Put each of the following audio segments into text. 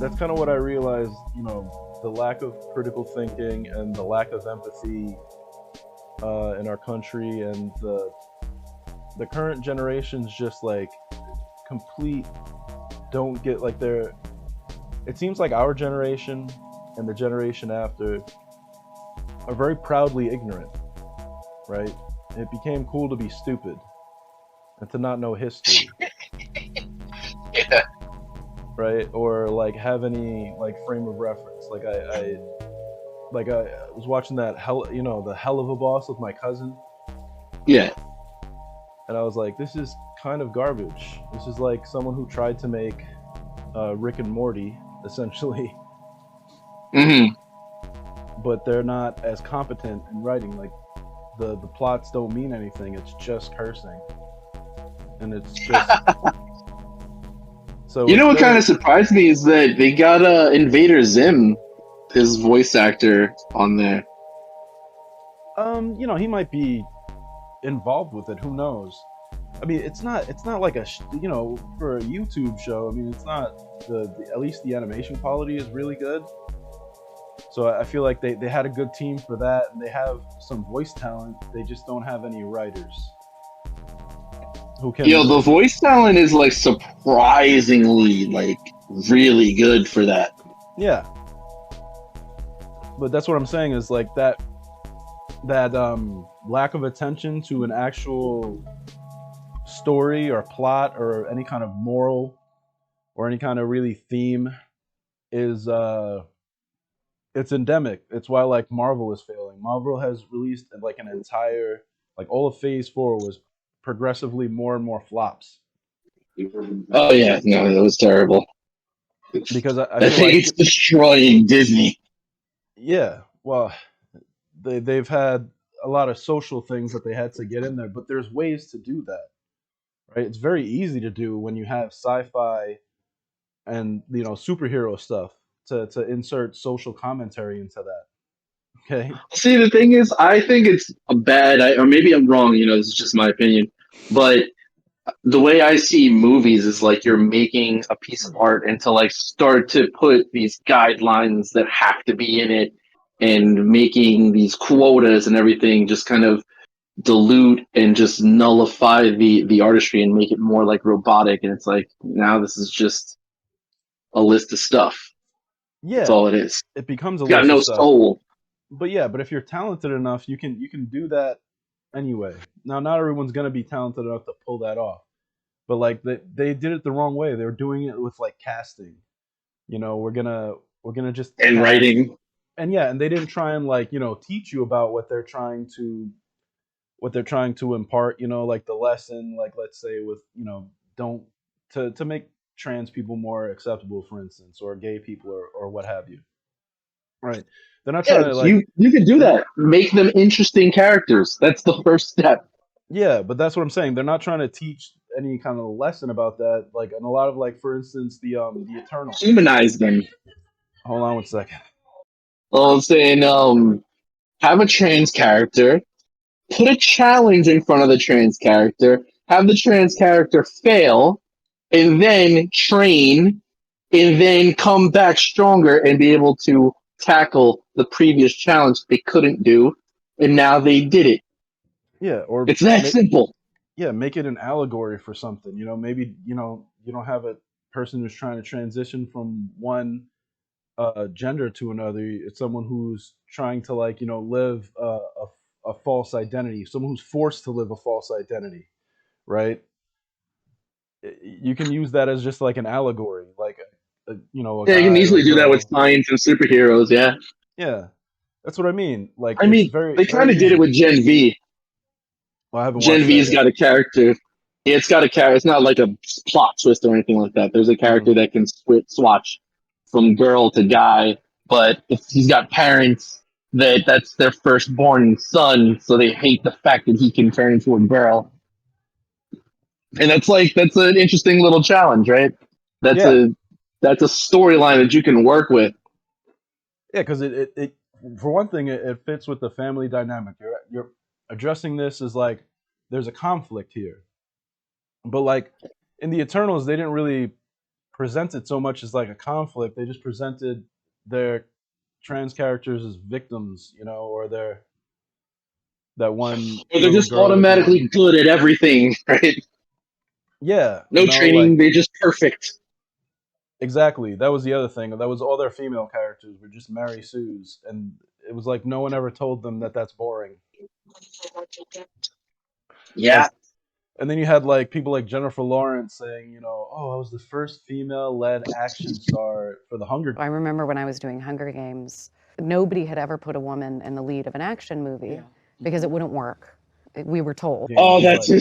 that's kind of what I realized. The lack of critical thinking and the lack of empathy in our country, and the current generations just like complete don't get like they're. It seems like our generation and the generation after are very proudly ignorant, right? It became cool to be stupid and to not know history, Yeah. right? Or like have any like frame of reference. I was watching that the Hell of a Boss with my cousin, Yeah. and I was like, this is kind of garbage. This is like someone who tried to make Rick and Morty, essentially, Hmm. but they're not as competent in writing. Like the plots don't mean anything. It's just cursing, and it's just so You it's know what kind very of surprised me is that they got Invader Zim, his voice actor, on there. he might be involved with it. Who knows? I mean, it's not like for a YouTube show. I mean, it's not at least the animation quality is really good. So I feel like they had a good team for that, and they have some voice talent. They just don't have any writers who Yo, can. the voice talent is like surprisingly like really good for that. Yeah, but that's what I'm saying is like that lack of attention to an actual story or plot or any kind of moral or any kind of really theme is it's endemic. It's why like Marvel is failing. Marvel has released like an entire like all of Phase 4 was progressively more and more flops Oh yeah, no, that was terrible. because I I feel think like it's destroying Disney. yeah, well they've had a lot of social things that they had to get in there, but there's ways to do that, right? It's very easy to do when you have sci-fi and superhero stuff to insert social commentary into that. Okay. See, the thing is, I think it's a bad, or maybe I'm wrong. This is just my opinion, but the way I see movies is like you're making a piece of art and to like start to put these guidelines that have to be in it and making these quotas and everything just kind of dilute and just nullify the artistry and make it more like robotic. And it's like now this is just a list of stuff. That's Yeah, all it is. it becomes a It's got list of no stuff. soul. But yeah, but if you're talented enough, you can do that anyway. Now, not everyone's gonna be talented enough to pull that off. But like they did it the wrong way. They were doing it with like casting. We're gonna just And cast, writing. and yeah, and they didn't try and like teach you about what they're trying to impart. Like the lesson, like let's say with don't to make trans people more acceptable, for instance, or gay people or what have you. Right? They're not Yeah, trying to like you can do they're not that. Make them interesting characters. That's the first step. yeah, but that's what I'm saying. They're not trying to teach any kind of lesson about that. Like, and a lot of like, for instance, the Eternals. Humanize them. Hold on one second. Well, I'm saying, have a trans character, put a challenge in front of the trans character, have the trans character fail, and then train, and then come back stronger and be able to tackle the previous challenge they couldn't do, and now they did it. Yeah, or It's that make simple. make it an allegory for something. Maybe you don't have a person who's trying to transition from one gender to another. It's someone who's trying to like live a false identity. Someone who's forced to live a false identity, right? You can use that as just like an allegory, like a Yeah, you can guy or easily a do that with girl. science and superheroes. Yeah, Yeah, that's what I mean. Like I it's mean, very they kind very of did it easy. with Gen V. Well, I haven't Gen watched that V's yet. got a character. Yeah, it's got a character. It's not like a plot twist or anything like that. There's a Hmm. character that can swatch from girl to guy, but he's got parents that's their firstborn son, so they hate the fact that he can turn into a girl. And that's an interesting little challenge, right? That's Yeah, a that's a storyline that you can work with. yeah, because it for one thing it fits with the family dynamic. You're addressing this as like there's a conflict here, but like in the Eternals they didn't really present it so much as like a conflict. They just presented their trans characters as victims, or they're that one Or they're little just girl that you automatically good at everything, right? yeah, No training, like they're just perfect. exactly. That was the other thing. That was all their female characters were just Mary Sue's, and it was like no one ever told them that that's boring. Yeah. Like, and then you had like people like Jennifer Lawrence saying, oh, I was the first female-led action star for the Hunger I Games. remember when I was doing Hunger Games, nobody had ever put a woman in the lead of an action movie because it wouldn't work. We were told. Oh, She's that's like,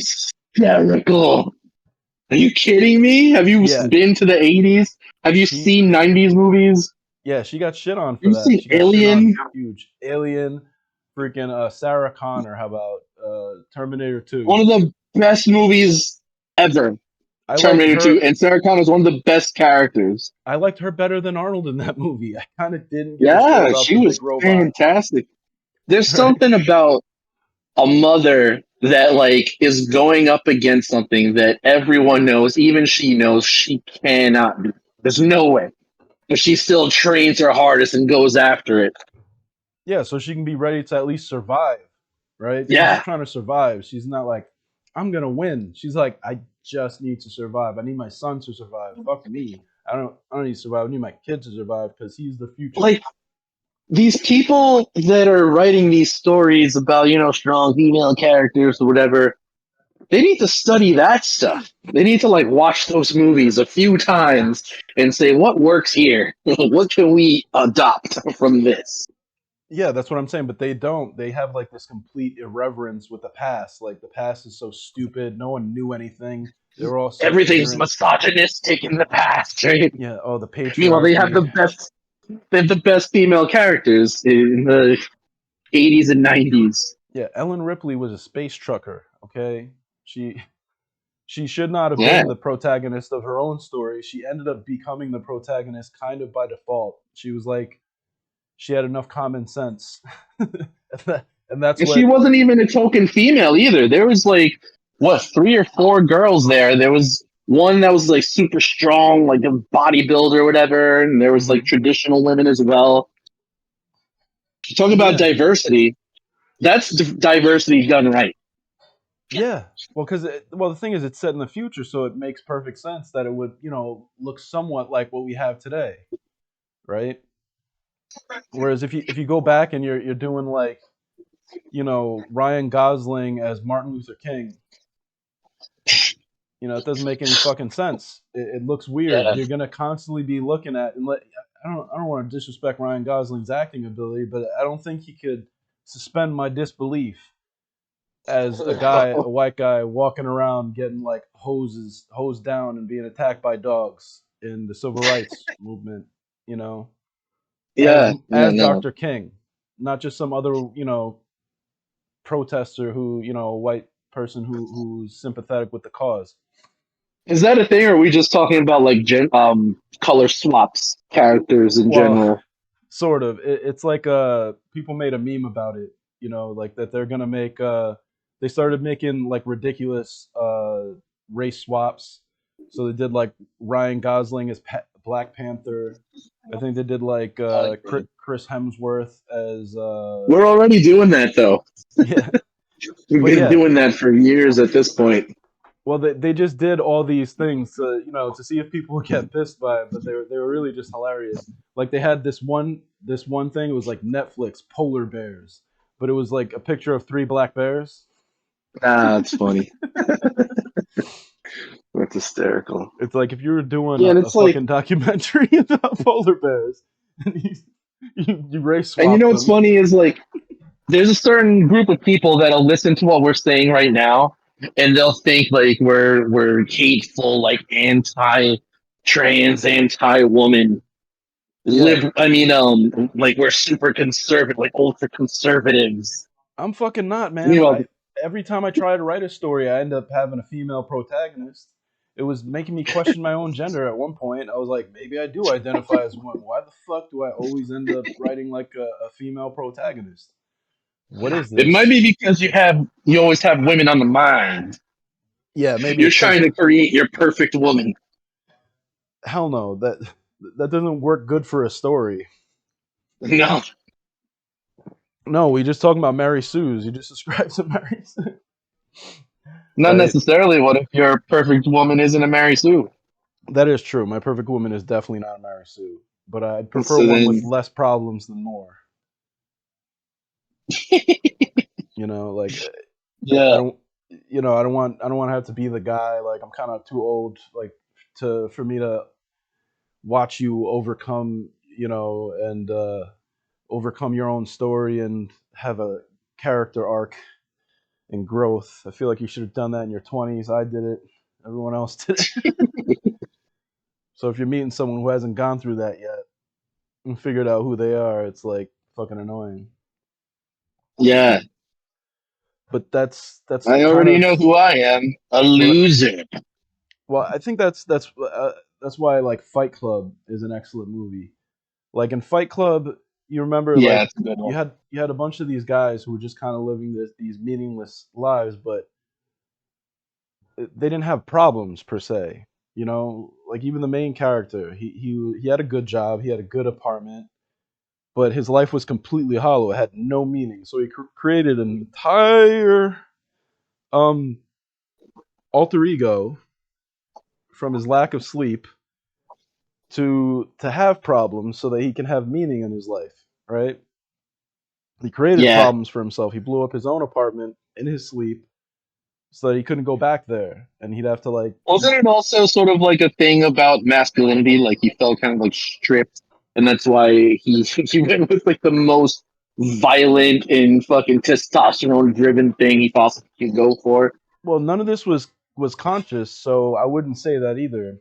hysterical. Are you kidding me? Have you yeah, been to the 80s? Have you she, seen 90s movies? yeah, she got shit on Have for you that. seen She got shit Alien? on huge. Alien, freaking Sarah Connor. How about Terminator 2? One of the best movies ever. I liked Terminator 2, her. and Sarah Connor is one of the best characters. I liked her better than Arnold in that movie. I kind of didn't give a shit Yeah, about she the was big robot. fantastic. There's something about a mother that like is going up against something that everyone knows, even she knows she cannot do. There's no way. But she still trains her hardest and goes after it. Yeah, so she can be ready to at least survive, right? She's just Yeah. trying to survive. She's not like, I'm gonna win. She's like, I just need to survive. I need my son to survive. Fuck me. I don't need to survive. I need my kid to survive because he's the future. Like these people that are writing these stories about, strong female characters or whatever, they need to study that stuff. They need to like watch those movies a few times and say what works here. What can we adopt from this? Yeah, that's what I'm saying. But they don't. They have like this complete irreverence with the past. Like the past is so stupid. No one knew anything. They were all so Everything's ignorant. misogynistic in the past, right? Yeah. Oh, the Meanwhile, they have patriarchy. the best. They have the best female characters in the 80s and 90s. Yeah. Ellen Ripley was a space trucker. Okay. She she should not have Yeah. been the protagonist of her own story. She ended up becoming the protagonist kind of by default. She was like, she had enough common sense. And that's And she what, wasn't even a token female either. There was like what 3 or 4 girls there. There was one that was like super strong, like a bodybuilder or whatever, and there was like mhm. traditional women as well. Talk about Yeah, diversity. That's diversity done right. yeah. Well, the thing is, it's set in the future, so it makes perfect sense that it would, look somewhat like what we have today, right? Whereas if you go back and you're doing like, Ryan Gosling as Martin Luther King, it doesn't make any fucking sense. It looks weird. Yeah. You're gonna constantly be looking at and I don't want to disrespect Ryan Gosling's acting ability, but I don't think he could suspend my disbelief as a white guy walking around getting like hosed down and being attacked by dogs in the civil rights movement, you know, as Yeah, yeah, as no. Dr. King, not just some other, protester who, a white person who's sympathetic with the cause. Is that a thing, or are we just talking about like color swaps characters in Well, general? sort of. It's like people made a meme about it, like that they're gonna make they started making like ridiculous race swaps. So they did like Ryan Gosling as Black Panther. I think they did like Chris Hemsworth as We're already doing that though. yeah. We've But been yeah, doing that for years at this point. well they just did all these things to to see if people would get pissed by it, but they were really just hilarious. Like they had this one thing, it was like Netflix polar bears, but it was like a picture of 3 black bears. Ah, it's funny. That's hysterical. It's like if you were doing Yeah, a, and a it's like, fucking documentary about polar bears and you race and you swap know what's them. funny is like, there's a certain group of people that'll listen to what we're saying right now, and they'll think like we're hateful, like anti-trans, anti-woman. Yeah, I mean, like we're super conservative, like ultra conservatives. I'm fucking not, You man. know, I Every time I try to write a story, I end up having a female protagonist. It was making me question my own gender at one point. I was like, maybe I do identify as a woman. Why the fuck do I always end up writing like a female protagonist? What is it might this? be because you always have women on the mind. Yeah, maybe You're it's because trying to create your perfect woman. hell no, that doesn't work good for a story. No, No, we just talking about Mary Sue's. You just described to Mary Sue, not right? necessarily. What if your perfect woman isn't a Mary Sue? That is true. My perfect woman is definitely not a Mary Sue, but I'd prefer So one with then, less problems than more. You know, like I yeah, don't, I don't want to have to be the guy. Like I'm kind of too old, like to for me to watch you overcome, and overcome your own story and have a character arc and growth. I feel like you should have done that in your 20s. I did it. Everyone else did it. So if you're meeting someone who hasn't gone through that yet and figured out who they are, it's like fucking annoying. yeah. But that's I kind already of know who I am, a what. loser. Well, I think that's why like Fight Club is an excellent movie. Like in Fight Club, you remember Yeah, like it's a good one. you had a bunch of these guys who were just kind of living these meaningless lives, but they didn't have problems per se. Like even the main character, he had a good job, he had a good apartment, but his life was completely hollow. It had no meaning. So he created an entire um alter ego from his lack of sleep to have problems so that he can have meaning in his life, right? He created Yeah. problems for himself. He blew up his own apartment in his sleep so that he couldn't go back there, and he'd have to like Wasn't it also sort of like a thing about masculinity? Like he felt kind of like stripped, and that's why he he went with like the most violent and fucking testosterone driven thing he possibly could go for. well, none of this was conscious, so I wouldn't say that either.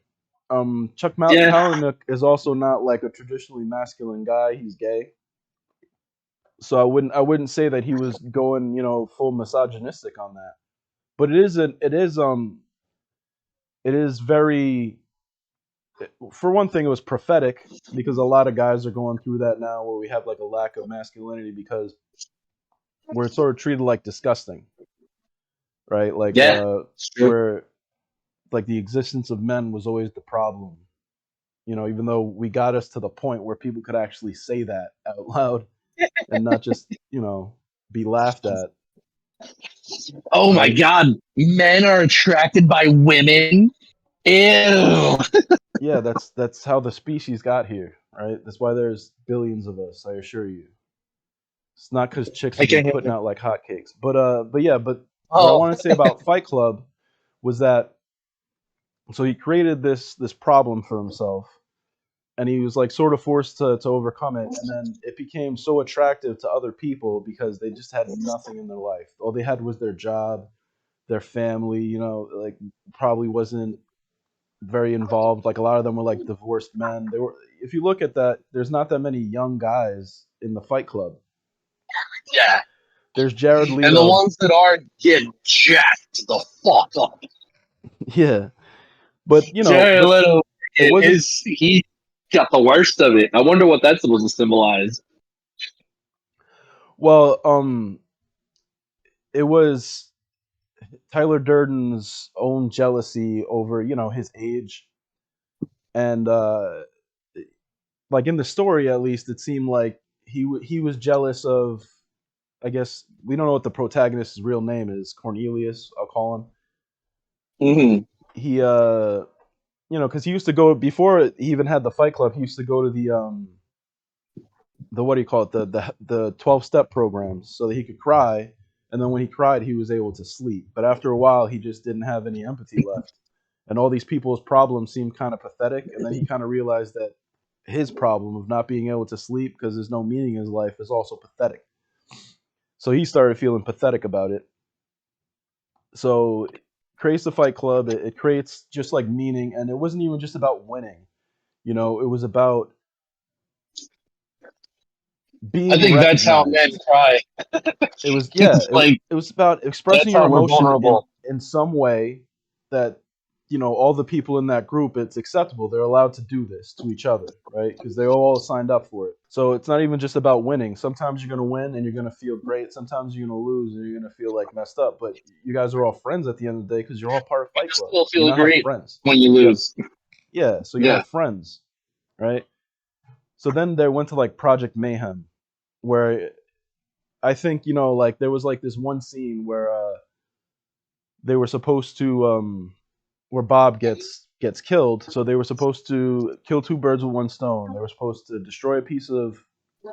Chuck Yeah, Palahniuk is also not like a traditionally masculine guy. He's gay, so I wouldn't say that he was going full misogynistic on that. But it is very, for one thing, it was prophetic because a lot of guys are going through that now where we have like a lack of masculinity because we're sort of treated like disgusting, right? Like yeah, it's true. where like the existence of men was always the problem. Even though we got us to the point where people could actually say that out loud and not just, be laughed at, Oh my right? god, men are attracted by women. Ew. Yeah, that's how the species got here, right? That's why there's billions of us, I assure you. It's not because chicks I have been can't putting hear. out like hotcakes. But yeah, but what I Oh, want to say about Fight Club was that so he created this problem for himself, and he was like sort of forced to overcome it, and then it became so attractive to other people because they just had nothing in their life. All they had was their job, their family. Like probably wasn't very involved. Like a lot of them were like divorced men. They were. If you look at that, there's not that many young guys in the Fight Club. yeah. There's Jared And the Leto. ones that are get jacked the fuck up. Yeah, but Jared Leto it wasn't. is he got the worst of it. I wonder what that's supposed to symbolize. Well, it was Tyler Durden's own jealousy over his age, and like in the story at least, it seemed like he was jealous of. I guess we don't know what the protagonist's real name is. Cornelius, I'll call him. Hmm. He because he used to go before he even had the Fight Club. He used to go to the what do you call it, the 12-step programs so that he could cry, and then when he cried he was able to sleep. But after a while he just didn't have any empathy left, and all these people's problems seemed kind of pathetic, and then he kind of realized that his problem of not being able to sleep because there's no meaning in his life is also pathetic. So he started feeling pathetic about it. So it creates the Fight Club. It creates just like meaning, and it wasn't even just about winning. It was about I being think that's how men recognized. cry. It was, yeah, It's like it was about expressing that's your how we're emotion in vulnerable. some way that all the people in that group, it's acceptable. They're allowed to do this to each other, right? Because they all signed up for it. So it's not even just about winning. Sometimes you're going to win and you're going to feel great. Sometimes you're going to lose and you're going to feel like messed up. But you guys are all friends at the end of the day because you're all part of You Fight Club. still You feel now have great friends. when you You have lose. Yeah, so you Yeah. have friends, right? So then they went to like Project Mayhem, where I think like there was like this one scene where they were supposed to where Bob gets killed. So they were supposed to kill two birds with one stone. They were supposed to destroy a piece of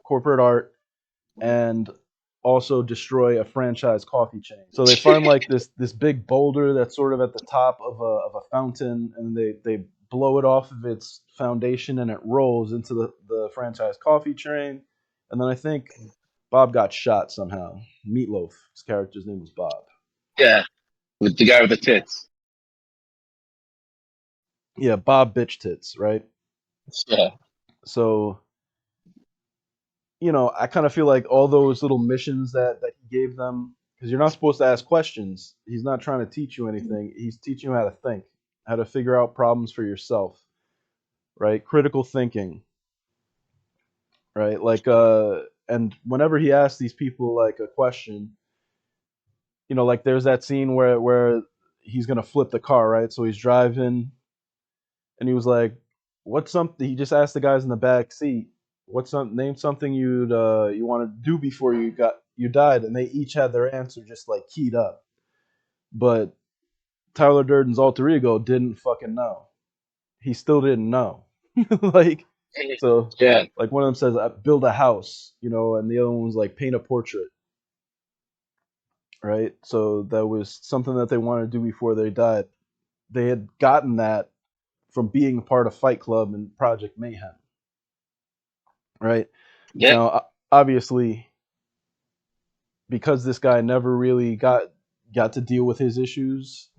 corporate art and also destroy a franchise coffee chain. So they find like this big boulder that's sort of at the top of a fountain, and they blow it off of its foundation, and it rolls into the franchise coffee chain. And then I think Bob got shot somehow. Meatloaf, his character's name was Bob. Yeah. With the guy with the tits. Yeah, Bob Bitch Tits, right? Yeah. So I kind of feel like all those little missions that he gave them, because you're not supposed to ask questions. He's not trying to teach you anything. He's teaching you how to think, how to figure out problems for yourself, right? Critical thinking, right? Like, and whenever he asks these people like a question, like there's that scene where he's gonna flip the car, right? So he's driving, and he was like, "What's something?" He just asked the guys in the back seat, "What's some name something you want to do before you died?" And they each had their answer just like keyed up. But Tyler Durden's alter ego didn't fucking know. He still didn't know. like so, Yeah. like one of them says, "Build a house," and the other one was like, "Paint a portrait." Right. So that was something that they wanted to do before they died. They had gotten that from being part of Fight Club and Project Mayhem. Right. Yeah. Now, obviously, because this guy never really got to deal with his issues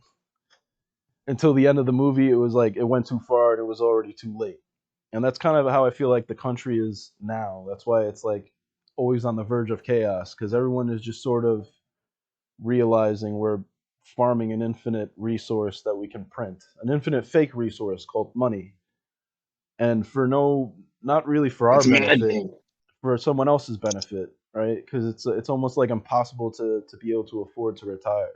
until the end of the movie, it was like it went too far and it was already too late. And that's kind of how I feel like the country is now. That's why it's like always on the verge of chaos, because everyone is just sort of realizing we're farming an infinite resource that we can print, an infinite fake resource called money, and for no, not really for our It's benefit, maddening. for someone else's benefit, right? Because it's almost like impossible to be able to afford to retire.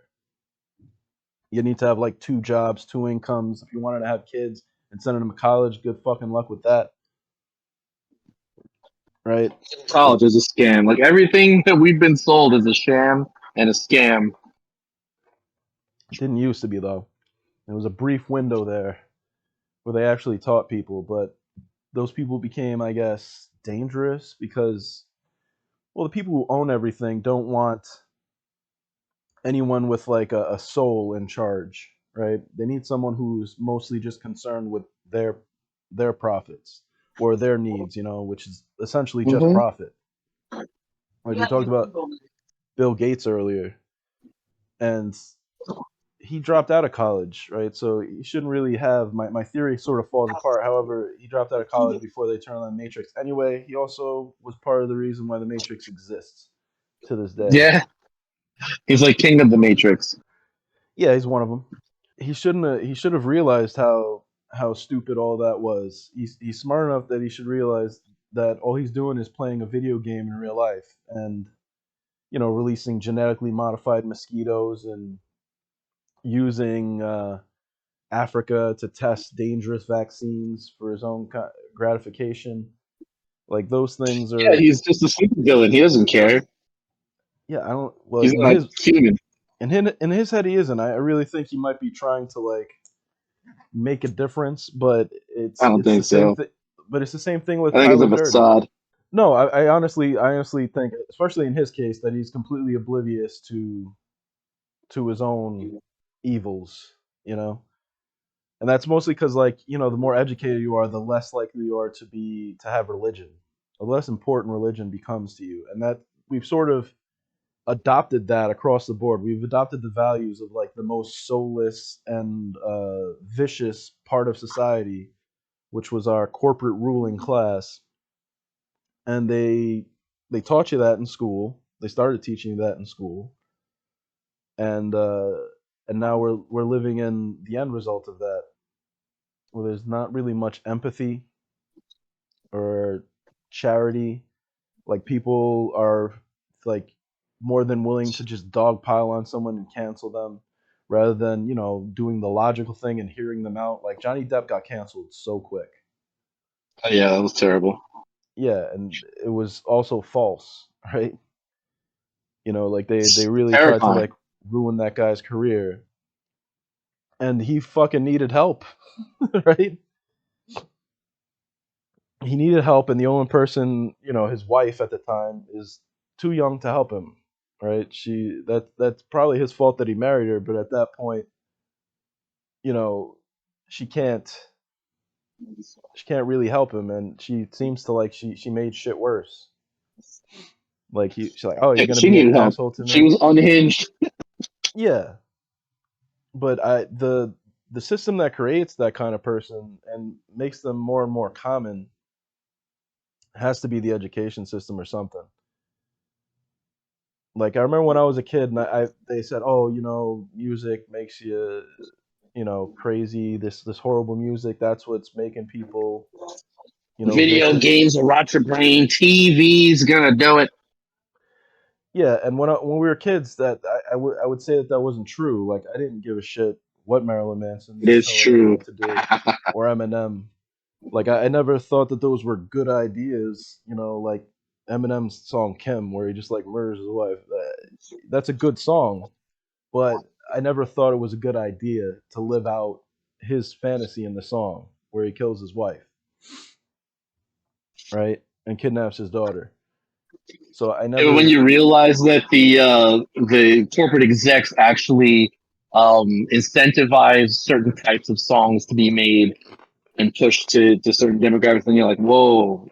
You need to have like two jobs, two incomes. If you wanted to have kids and sending them to college, good fucking luck with that, right? College is a scam. Like everything that we've been sold is a sham and a scam. It didn't used to be though. There was a brief window there where they actually taught people, but those people became, I guess, dangerous because, well, the people who own everything don't want anyone with like a soul in charge, right? They need someone who's mostly just concerned with their profits or their needs, which is essentially just Mm-hmm. profit. Like we talked about Bill Gates earlier, and he dropped out of college, right? So he shouldn't really have my theory sort of falls apart. However, he dropped out of college before they turned on the Matrix. Anyway, he also was part of the reason why the Matrix exists to this day. Yeah. He's like king of the Matrix. Yeah, he's one of them. He should have realized how stupid all that was. He's smart enough that he should realize that all he's doing is playing a video game in real life, and releasing genetically modified mosquitoes and using Africa to test dangerous vaccines for his own gratification. Like those things Yeah, are, he's just a super villain. He doesn't care. yeah, I don't, well, He's in not his human. in his head he isn't. I really think he might be trying to like make a difference, but I don't it's the think same so. thing. But it's the same thing with I think it's a Tyler Durden. facade. No, I honestly think, especially in his case, that he's completely oblivious to his own evils. You know, and that's mostly because, like, the more educated you are, the less likely you are to have religion. The less important religion becomes to you, and that we've sort of adopted that across the board. We've adopted the values of like the most soulless and vicious part of society, which was our corporate ruling class, and they taught you that in school. They started teaching you that in school, and now we're living in the end result of that, where there's not really much empathy or charity. Like people are like more than willing to just dogpile on someone and cancel them. rather than doing the logical thing and hearing them out. Like Johnny Depp got canceled so quick. Oh, yeah, that was terrible. Yeah, and it was also false, right? Like they really tried to Terrifying. like ruin that guy's career, and he fucking needed help, right? He needed help, and the only person, his wife at the time, is too young to help him, right? That's probably his fault that he married her, but at that point, you know, she can't she can't really help him, and she seems to like she made shit worse. Like she's like, oh, you're Yeah, gonna she be an needed help. asshole to She me, was unhinged. yeah. But the system that creates that kind of person and makes them more and more common has to be the education system or something. Like I remember when I was a kid, and they said, "Oh, music makes you, crazy. This horrible music. That's what's making people, Video vicious." games will rot your brain. TV's gonna do it. Yeah, and when we were kids, that I would say that wasn't true. Like I didn't give a shit what Marilyn Manson It was is telling true. anyone to do, or Eminem. Like I never thought that those were good ideas. Like Eminem's song "Kim," where he just like murders his wife. That's a good song, but I never thought it was a good idea to live out his fantasy in the song where he kills his wife, right, and kidnaps his daughter. So I And when never, you realize that the corporate execs actually incentivize certain types of songs to be made and pushed to certain demographics, and you're like, whoa,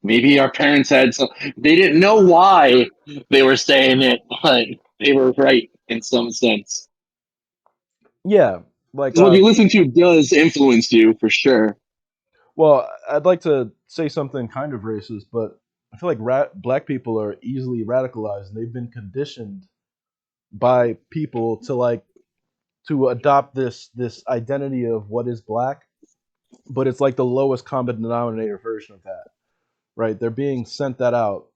maybe our parents had some. They didn't know why they were saying it, but they were right in some sense. yeah, like 'Cause what you listen to does influence you for sure. well, I'd like to say something kind of racist, but I feel like black people are easily radicalized, and they've been conditioned by people to like to adopt this identity of what is black, but it's like the lowest common denominator version of that, right? They're being sent that out,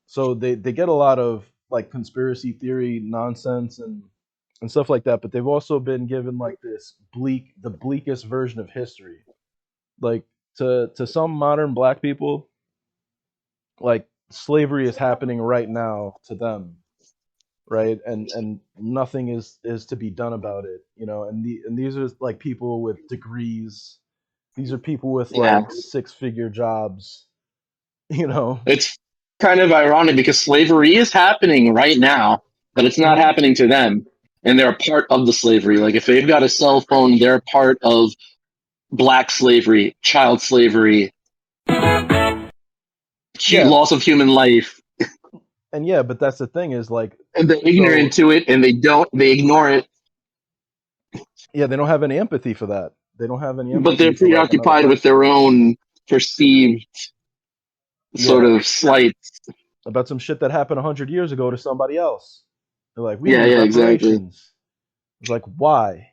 so they get a lot of like conspiracy theory nonsense and stuff like that, but they've also been given like the bleakest version of history. Like to some modern black people, like slavery is happening right now to them, right? And nothing is to be done about it, and these are like people with degrees. These are people with Yeah, like six-figure jobs, you know. it's kind of ironic because slavery is happening right now, but it's not Hmm. happening to them. And they're a part of the slavery. Like if they've got a cell phone, they're part of black slavery, child slavery, Yeah, loss of human life, and yeah, but that's the thing is like, and they're ignorant so to it, and they ignore it, yeah, they don't have any empathy for that. They don't have any but they're empathy for like another preoccupied with person. their own perceived sort Yeah, of slight. about some shit that happened 100 years ago to somebody else. They're like, we Yeah, need yeah, exactly. reparations. It's like, why?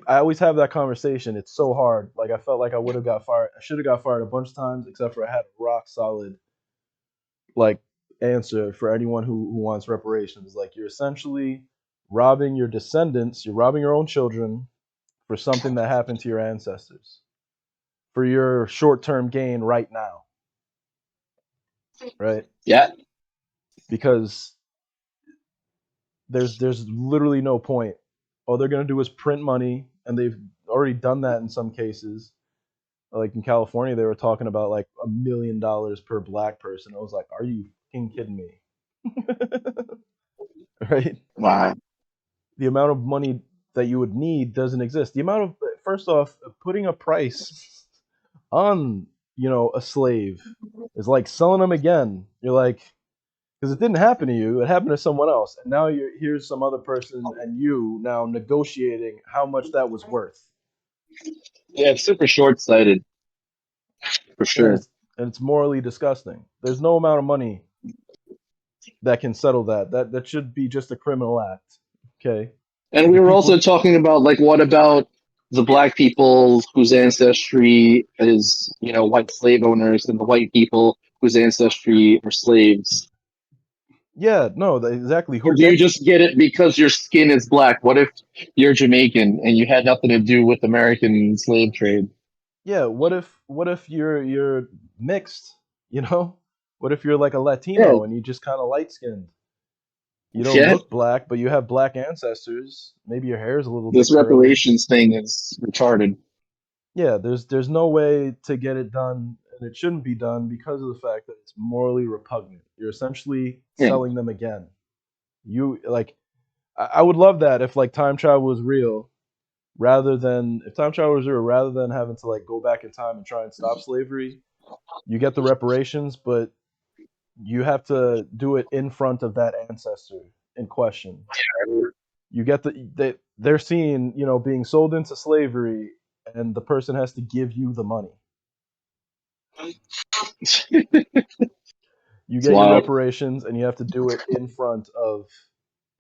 I always have that conversation. It's so hard. Like I felt like I would have got fired. I should have got fired a bunch of times, except for I had a rock solid like answer for anyone who wants reparations. Like you're essentially robbing your descendants, you're robbing your own children for something that happened to your ancestors for your short-term gain right now, right? Yeah, Because there's literally no point. All they're gonna do is print money, and they've already done that in some cases. Like in California, they were talking about like $1 million per black person. I was like, are you fucking kidding me? Right? wow. The amount of money that you would need doesn't exist. The amount of first off, putting a price on a slave is like selling them again. You're like, because it didn't happen to you, it happened to someone else, and now here's some other person, and you now negotiating how much that was worth, Yeah, it's super short sighted for and sure. it's morally disgusting. There's no amount of money that can settle that. That should be just a criminal act. Okay, And we the were also people. talking about like what about the black people whose ancestry is, white slave owners and the white people whose ancestry are slaves. Yeah, no, exactly. Or Who do you gets? just get it because your skin is black? What if you're Jamaican and you had nothing to do with American slave trade? Yeah, what if you're mixed? You know, what if you're like a Yeah, Latino and you just kind of light skinned? You don't yeah. look black, but you have black ancestors. Maybe your hair is a little bit This curly. reparations thing is retarded. Yeah, there's no way to get it done, and it shouldn't be done because of the fact that it's morally repugnant. You're essentially Yeah. selling them again. You like, I would love that if like time travel was real, rather than if time travel was real, rather than having to like go back in time and try and stop slavery. You get the reparations, but you have to do it in front of that ancestor in question. You get they're seen, being sold into slavery, and the person has to give you the money. It's You get your wild. reparations, and you have to do it in front of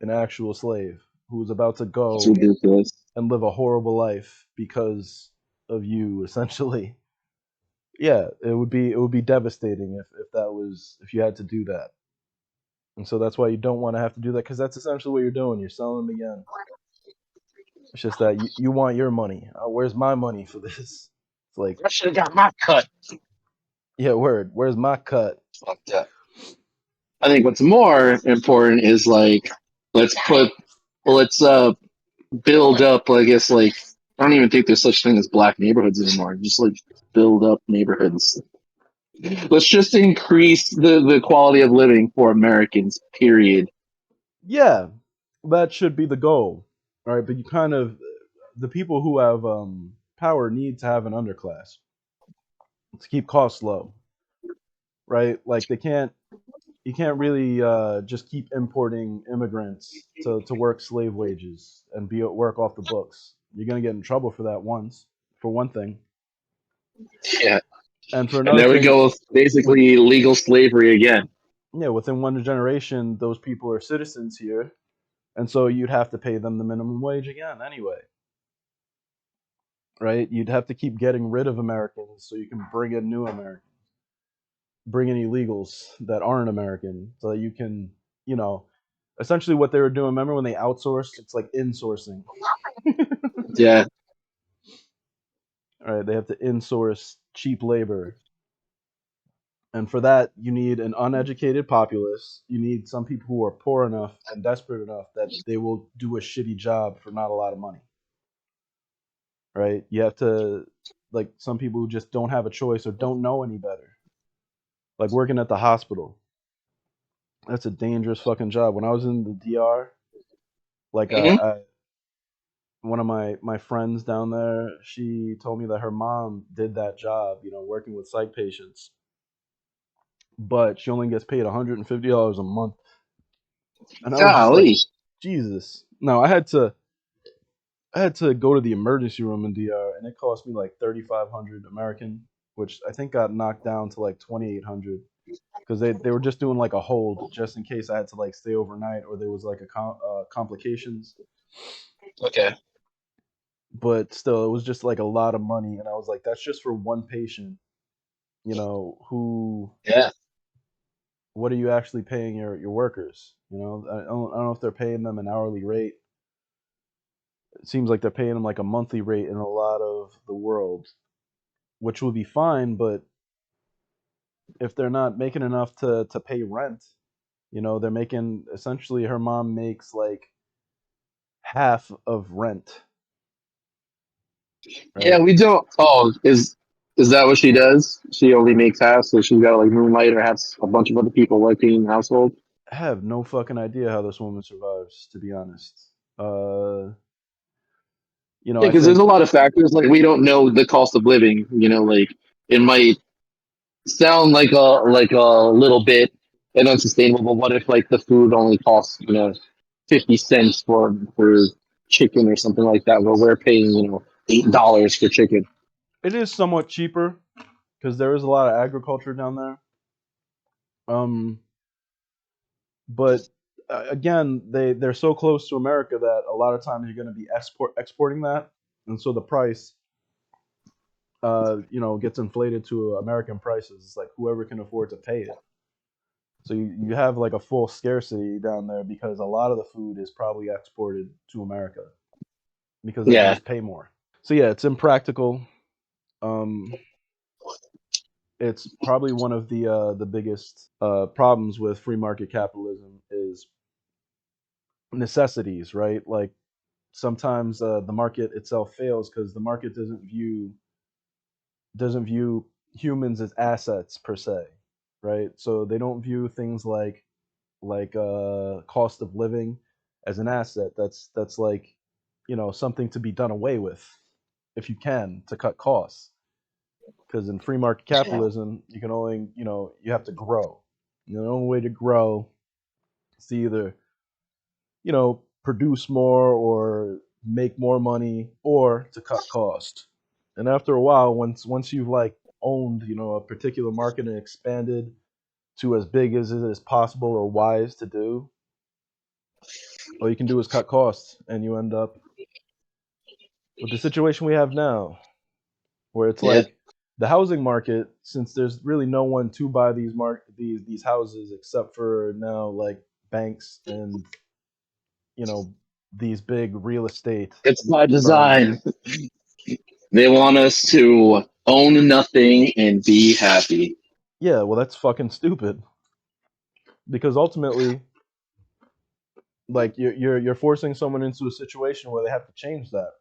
an actual slave who's about to It's go ridiculous. and live a horrible life because of you, essentially. Yeah, it would be devastating if you had to do that. And so that's why you don't want to have to do that, because that's essentially what you're doing. You're selling them again. It's just that you want your money. Where's my money for this? It's like, I should have got my cut. yeah, word. Where's my cut? Fuck that. I think what's more important is like let's put let's build up. I guess like I don't even think there's such thing as black neighborhoods anymore. Just like build up neighborhoods. Let's just increase the quality of living for Americans. Period. Yeah, that should be the goal. All right, but you kind of the people who have power need to have an underclass to keep costs low, right? Like you can't really just keep importing immigrants to work slave wages and be at work off the books. You're gonna get in trouble for that once, for one thing, Yeah, and for and another there we thing, go. with Basically, legal slavery again. yeah, within one generation, those people are citizens here, and so you'd have to pay them the minimum wage again anyway, right? You'd have to keep getting rid of Americans so you can bring in new Americans, bring in illegals that aren't American, so that you can, you know, essentially what they were doing. Remember when they outsourced? It's like insourcing. Yeah, All right, they have to insource cheap labor, and for that you need an uneducated populace. You need some people who are poor enough and desperate enough that they will do a shitty job for not a lot of money. Right? You have to, like, some people who just don't have a choice or don't know any better. Like working at the hospital. That's a dangerous fucking job. When I was in the DR, like hmm one of my friends down there, she told me that her mom did that job, working with psych patients, but she only gets paid $150 a month. And I was just like, golly. Jesus. No, I had to go to the emergency room in DR, and it cost me like 3,500 American, which I think got knocked down to like 2,800, because they were just doing like a hold just in case I had to like stay overnight or there was like complications. Okay. But still, it was just like a lot of money, and I was like, that's just for one patient. Who? Yeah. What are you actually paying your workers? I don't know if they're paying them an hourly rate. It seems like they're paying them like a monthly rate in a lot of the world, which would be fine. But if they're not making enough to pay rent, they're making, essentially, her mom makes like half of rent, Yeah, right? we don't. Oh, is that what she does? She only makes half, so she's got to like moonlight or have a bunch of other people working in the household. I have no fucking idea how this woman survives, to be honest. Uh, Yeah, I because there's a think lot of factors. Like we don't know the cost of living. Like it might sound like a little bit and unsustainable. But what if like the food only costs 50 cents for chicken or something like that, where we're paying $8 for chicken? it is somewhat cheaper because there is a lot of agriculture down there. Um, but again, they're so close to America that a lot of times you're going to be exporting that, and so the price, gets inflated to American prices. It's like whoever can afford to pay it. So you have like a full scarcity down there because a lot of the food is probably exported to America because they can Yeah, just pay more. So yeah, it's impractical. Um, it's probably one of the biggest problems with free market capitalism is necessities, right? Like sometimes the market itself fails because the market doesn't view humans as assets per se, right? So they don't view things like cost of living as an asset. That's like something to be done away with if you can to cut costs. Because in free market capitalism, you can only you have to grow. And the only way to grow is to either produce more or make more money or to cut cost. And after a while, once you've like owned a particular market and expanded to as big as it is possible or wise to do, all you can do is cut costs, and you end up with the situation we have now, where it's yeah. like the housing market, since there's really no one to buy these houses except for now like banks and you know these big real estate It's by firms. design. They want us to own nothing and be happy. Yeah, well, that's fucking stupid because ultimately, like you're forcing someone into a situation where they have to change that.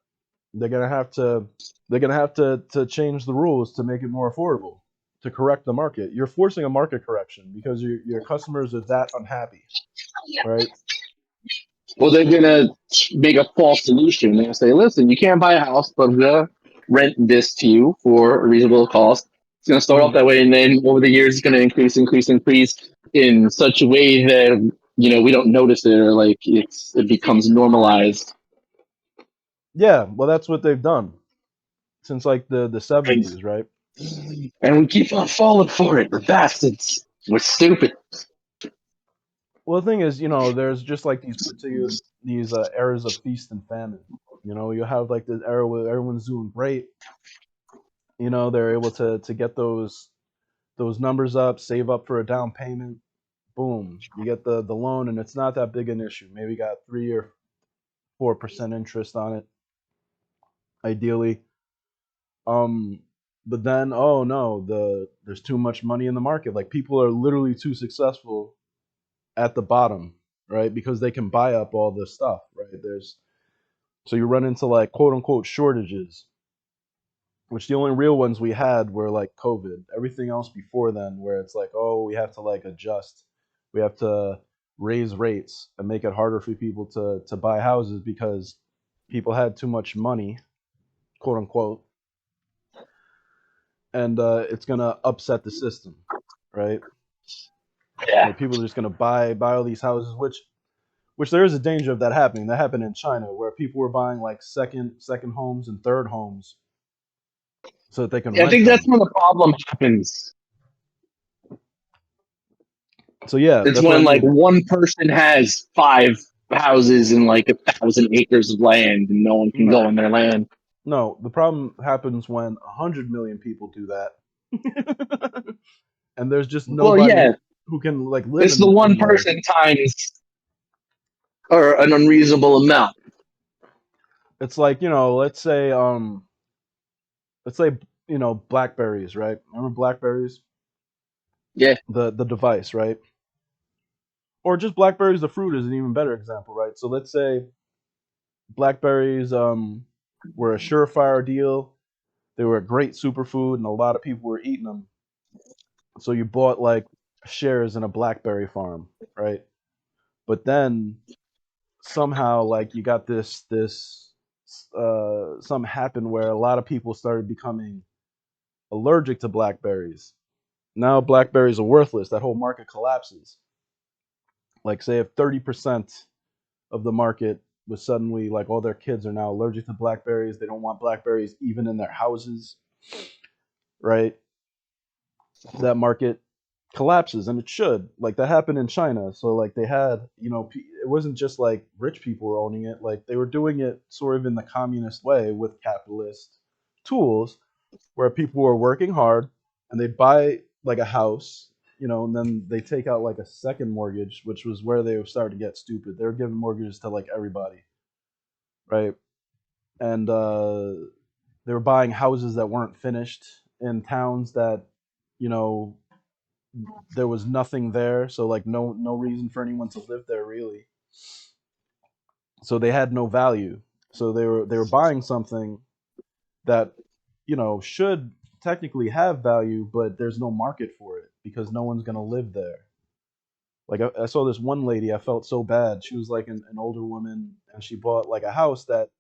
They're gonna have to they're gonna have to change the rules to make it more affordable to correct the market. You're forcing a market correction because your customers are that unhappy, right? Well, they're gonna make a false solution. They're gonna say, "Listen, you can't buy a house, but we're gonna rent this to you for a reasonable cost." It's gonna start off Mm. that way, and then over the years, it's gonna increase in such a way that we don't notice it, or like it becomes normalized. Yeah, well, that's what they've done since like the And, 70s, right? and we keep on falling for it. We're bastards. We're stupid. Well, the thing is, there's just like these eras of feast and famine. You have like this era where everyone's doing great. They're able to get those numbers up, save up for a down payment. Boom, you get the loan, and it's not that big an issue. Maybe you got 3 or 4% interest on it, ideally. Um, but then, oh no, there's too much money in the market. Like people are literally too successful at the bottom, right? Because they can buy up all this stuff, right? So you run into like quote unquote shortages, which the only real ones we had were like COVID. Everything else before then, where it's like, oh, we have to like adjust, we have to raise rates and make it harder for people to buy houses because people had too much money, quote unquote, and it's gonna upset the system, right? Yeah. Like people are just gonna buy all these houses, which there is a danger of that happening. That happened in China, where people were buying like second homes and third homes so that they can I rent think that's them. when the problem happens. So yeah, It's that's what I when like mean. one person has 5 houses and like 1,000 acres of land, and no one can go No, on their land. no. The problem happens when 100 million people do that, and there's just Well, nobody yeah, who can like live it's the in one there. person times or an unreasonable amount. It's like let's say blackberries, right? Remember blackberries, Yeah, the device, right? Or just blackberries, the fruit is an even better example, right? So let's say blackberries were a surefire deal. They were a great superfood, and a lot of people were eating them. So you bought like shares in a blackberry farm, right? But then somehow like you got this something happened where a lot of people started becoming allergic to blackberries. Now blackberries are worthless. That whole market collapses. Like say if 30% of the market was suddenly like all their kids are now allergic to blackberries, they don't want blackberries even in their houses, right? That market collapses, and it should. Like that happened in China. So like they had, it wasn't just like rich people were owning it. Like they were doing it sort of in the communist way with capitalist tools, where people were working hard and they'd buy like a house, and then they take out like a second mortgage, which was where they were starting to get stupid. They were giving mortgages to like everybody, right? And they were buying houses that weren't finished in towns that, you know, there was nothing there, so like no reason for anyone to live there really. So they had no value. So they were buying something that, should technically have value, but there's no market for it because no one's gonna live there. Like I saw this one lady, I felt so bad. She was like an older woman, and she bought like a house that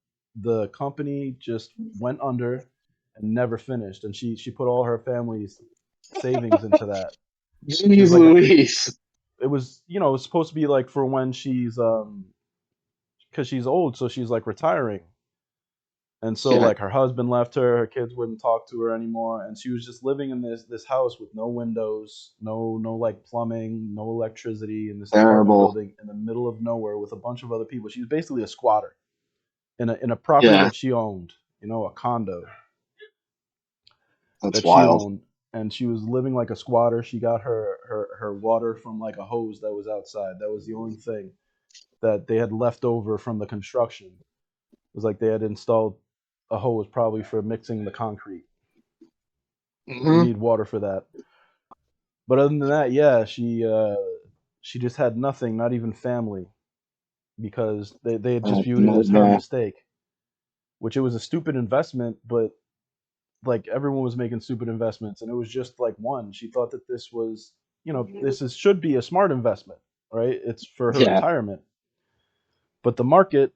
the company just went under and never finished, and she put all her family's savings into that. She was Jeez like, Louise. it was it was supposed to be like for when she's because she's old, so she's like retiring. And so Yeah, like her husband left her, her kids wouldn't talk to her anymore, and she was just living in this house with no windows, no like plumbing, no electricity, in this apartment terrible. building in the middle of nowhere with a bunch of other people. She was basically a squatter in a property Yeah, that she owned, a condo that's that she wild. owned, and she was living like a squatter. She got her water from like a hose that was outside. That was the only thing that they had left over from the construction. It was like they had installed a hose probably for mixing the concrete. You Hmm. need water for that. But other than that, yeah, she just had nothing, not even family, because they had just That's a viewed it as her nightmare. mistake, which it was a stupid investment, but like everyone was making stupid investments, and it was just like one. She thought that this was, this is should be a smart investment, right? It's for her Yeah, retirement. But the market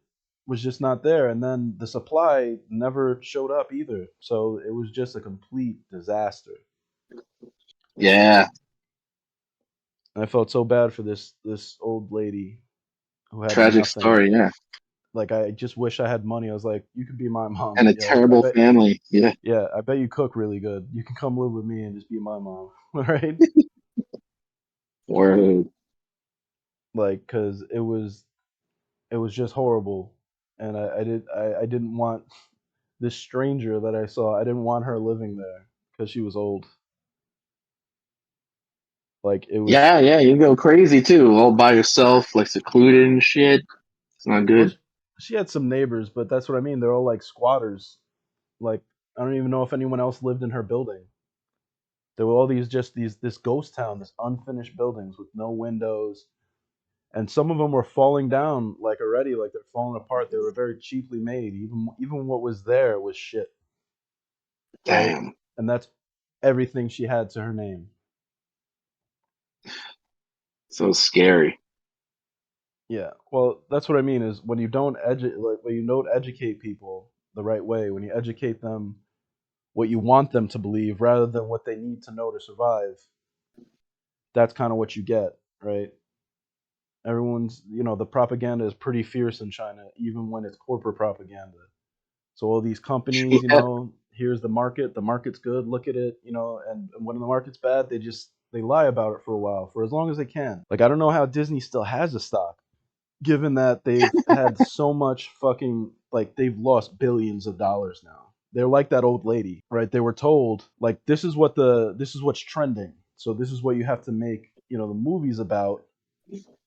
was just not there, and then the supply never showed up either. So it was just a complete disaster. yeah. And I felt so bad for this old lady who had Tragic nothing. story. Yeah, Like I just wish I had money. I was like, you could be my mom. and a Yo, I terrible bet. family. Yeah, Yeah, I bet you cook really good. You can come live with me and just be my mom, right? word. Like, cause it was just horrible, and I didn't want this stranger that I saw. I didn't want her living there because she was old. Like it was. Yeah, yeah. You go crazy too, all by yourself, like secluded and shit. It's not Well, good. she had some neighbors, but that's what I mean. They're all like squatters. Like I don't even know if anyone else lived in her building. There were all this ghost town, this unfinished buildings with no windows, and some of them were falling down like already, like they're falling apart. They were very cheaply made. Even what was there was shit, right? Damn. And that's everything she had to her name. So scary. Yeah. Well, that's what I mean is when you don't educate people the right way, when you educate them what you want them to believe rather than what they need to know to survive, that's kind of what you get, right? Everyone's, the propaganda is pretty fierce in China, even when it's corporate propaganda. So all these companies, Yeah, here's the market's good, look at it, and when the market's bad, they lie about it for a while, for as long as they can. Like I don't know how Disney still has a stock, given that they've had so much fucking, like they've lost billions of dollars now. They're like that old lady, right? They were told like this is what's trending. So this is what you have to make, the movies about,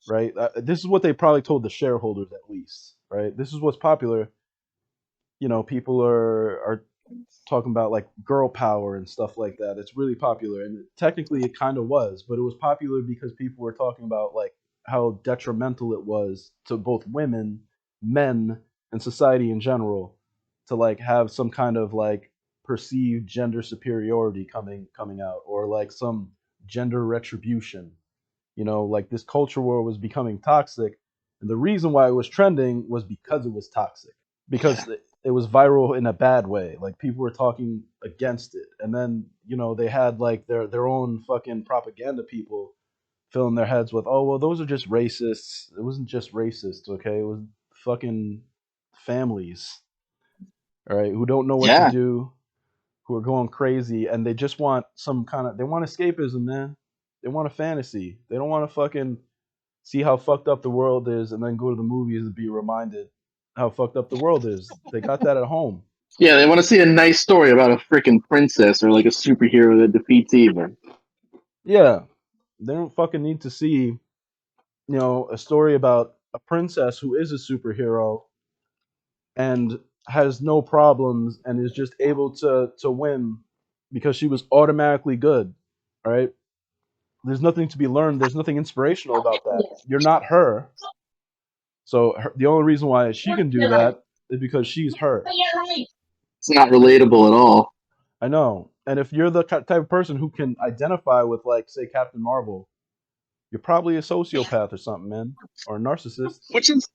right? This is what they probably told the shareholders at least, right? This is what's popular. People are talking about like girl power and stuff like that. It's really popular, and technically it kind of was, but it was popular because people were talking about like how detrimental it was to both women, men, and society in general to like have some kind of like perceived gender superiority coming out, or like some gender retribution. Like this culture war was becoming toxic, and the reason why it was trending was because it was toxic, because it was viral in a bad way. Like people were talking against it, and then they had like their own fucking propaganda people filling their heads with, oh well, those are just racists. It wasn't just racist, okay? It was fucking families, all right, who don't know what to yeah, do, who are going crazy, and they just want they want escapism, man. They want a fantasy. They don't want to fucking see how fucked up the world is and then go to the movies and be reminded how fucked up the world is. They got that at home. yeah. They want to see a nice story about a freaking princess or like a superhero that defeats evil. Yeah. They don't fucking need to see, a story about a princess who is a superhero and has no problems and is just able to win because she was automatically good, right? There's nothing to be learned. There's nothing inspirational about that. You're not her. So the only reason why she can do that is because she's her. It's not relatable at all. I know. And if you're the type of person who can identify with, like, say, Captain Marvel, you're probably a sociopath or something, man, or a narcissist. Which is,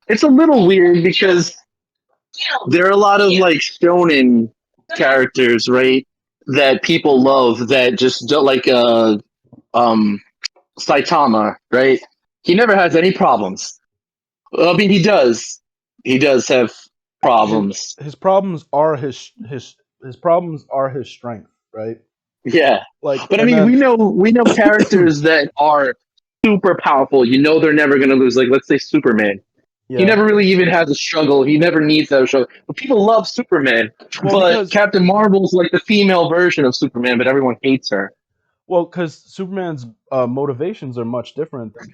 it's a little weird because there are a lot of like shonen characters, right? That people love that just don't like um Saitama, right? He never has any problems. I mean, he does. He does have His problems. his problems are his problems are his strength, right? Yeah, Like, but I and mean, then we know characters that are super powerful. You know, they're never going to lose. Like, let's say Superman. He yeah. never really even has a struggle. He never needs that struggle. But people love Superman. Well, But because Captain Marvel's like the female version of Superman, but everyone hates her. Superman's motivations are much different than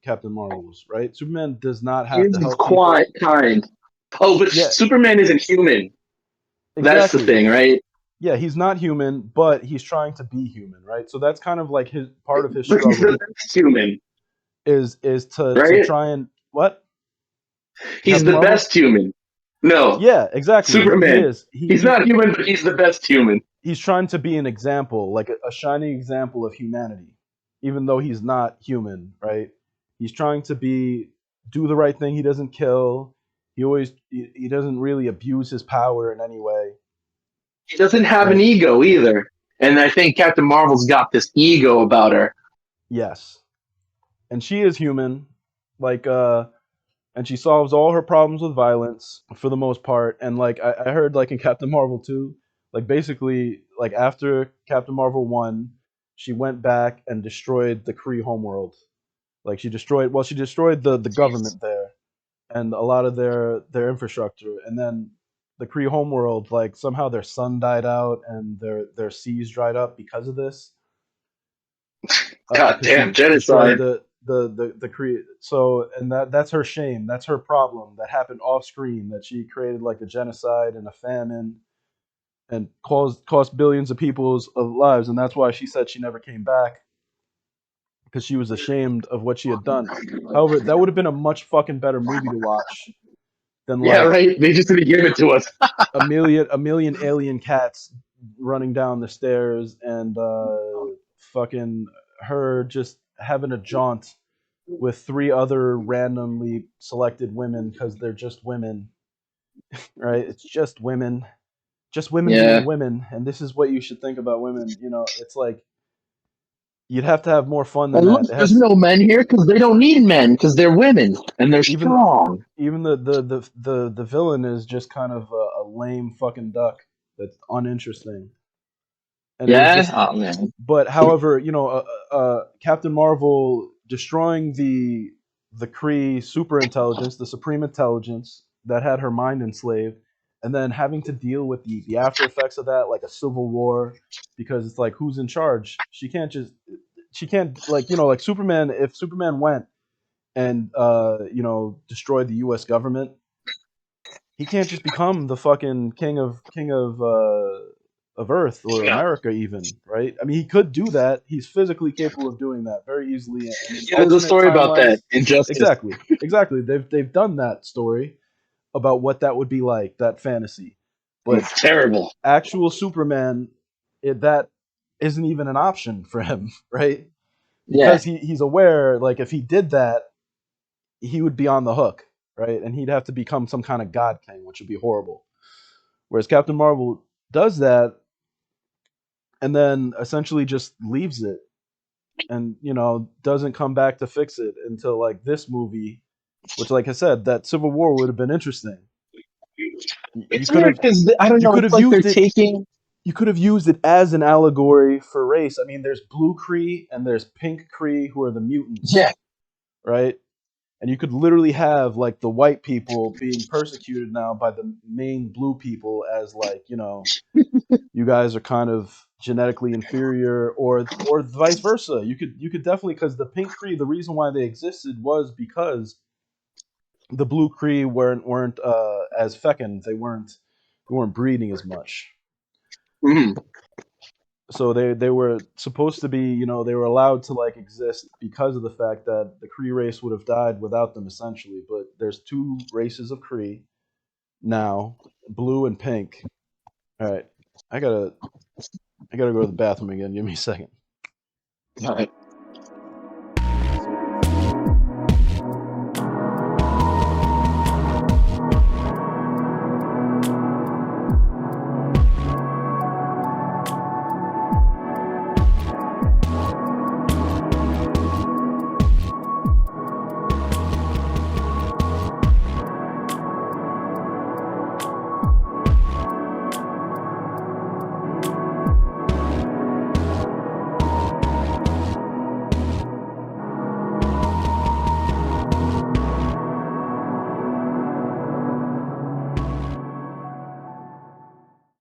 Captain Marvel's, right? Superman does not have He's to help quiet, people. kind. Oh, but Yeah, Superman isn't human. That's the exactly. thing, right? Yeah, he's not human, but he's trying to be human, right? So that's kind of like his part of his But he's the struggle best human, is to right? try and what? He's Captain the Marvel? best human. No, Yeah, exactly. He Superman. is. He's not human, but he's the best human. He's trying to be an example, like a shining example of humanity, even though he's not human, right? He's trying to do the right thing. He doesn't kill. He doesn't really abuse his power in any way, He doesn't have an right? ego either. And I think Captain Marvel's got this ego about her. Yes, and she is human, like and she solves all her problems with violence for the most part. And like I heard, like in Captain Marvel 2, like basically like after Captain Marvel 1, she went back and destroyed the Kree homeworld. Like she destroyed the government there and a lot of their infrastructure. And then the Kree homeworld, like somehow their sun died out and their seas dried up because of this. God Because damn, she destroyed genocide. the Kree. So, and that's her shame. That's her problem that happened off screen. That she created like a genocide and a famine and cost billions of people's of lives. And that's why she said she never came back, because she was ashamed of what she had done. However, that would have been a much fucking better movie to watch than Yeah, like right. They just didn't give it to us. a million alien cats running down the stairs and fucking her just having a jaunt with three other randomly selected women because they're just women, right? It's just women Yeah. being women, and this is what you should think about women. It's like you'd have to have more fun than And look, that. It there's has no men here because they don't need men because they're women and they're even strong. even the villain is just kind of a lame fucking duck that's uninteresting, and it was Yeah. just. Oh man. But however, Captain Marvel destroying the Kree super intelligence, the supreme intelligence that had her mind enslaved, and then having to deal with the after effects of that, like a civil war, because it's like who's in charge? She can't, like Superman. If Superman went and destroyed the U.S. government, he can't just become the fucking king of Earth or America, even, right? I mean, he could do that. He's physically capable of doing that very easily. And in Yeah, there's a alternate story about that. timelines, Injustice. exactly. They've done that story about what that would be like, that fantasy. But It's terrible. actual Superman, that isn't even an option for him, right? Yeah. Because he's aware, like if he did that, he would be on the hook, right? And he'd have to become some kind of god king, which would be horrible. Whereas Captain Marvel does that and then essentially just leaves it and doesn't come back to fix it until like this movie, which, like I said, that Civil War would have been interesting. You It's could weird have because I don't you know. could It's have like they're used it taking. you could have used it as an allegory for race. I mean, there's blue Kree and there's pink Kree who are the mutants, Yeah. right? And you could literally have like the white people being persecuted now by the main blue people as like, you guys are kind of genetically inferior, or vice versa. You could definitely, because the pink Kree, the reason why they existed was because the blue Kree weren't as fecund. They weren't breeding as much. Mhm. So they were supposed to be, they were allowed to like exist because of the fact that the Kree race would have died without them essentially. But there's two races of Kree now, blue and pink. All right, I gotta go to the bathroom again. Give me a second. All right.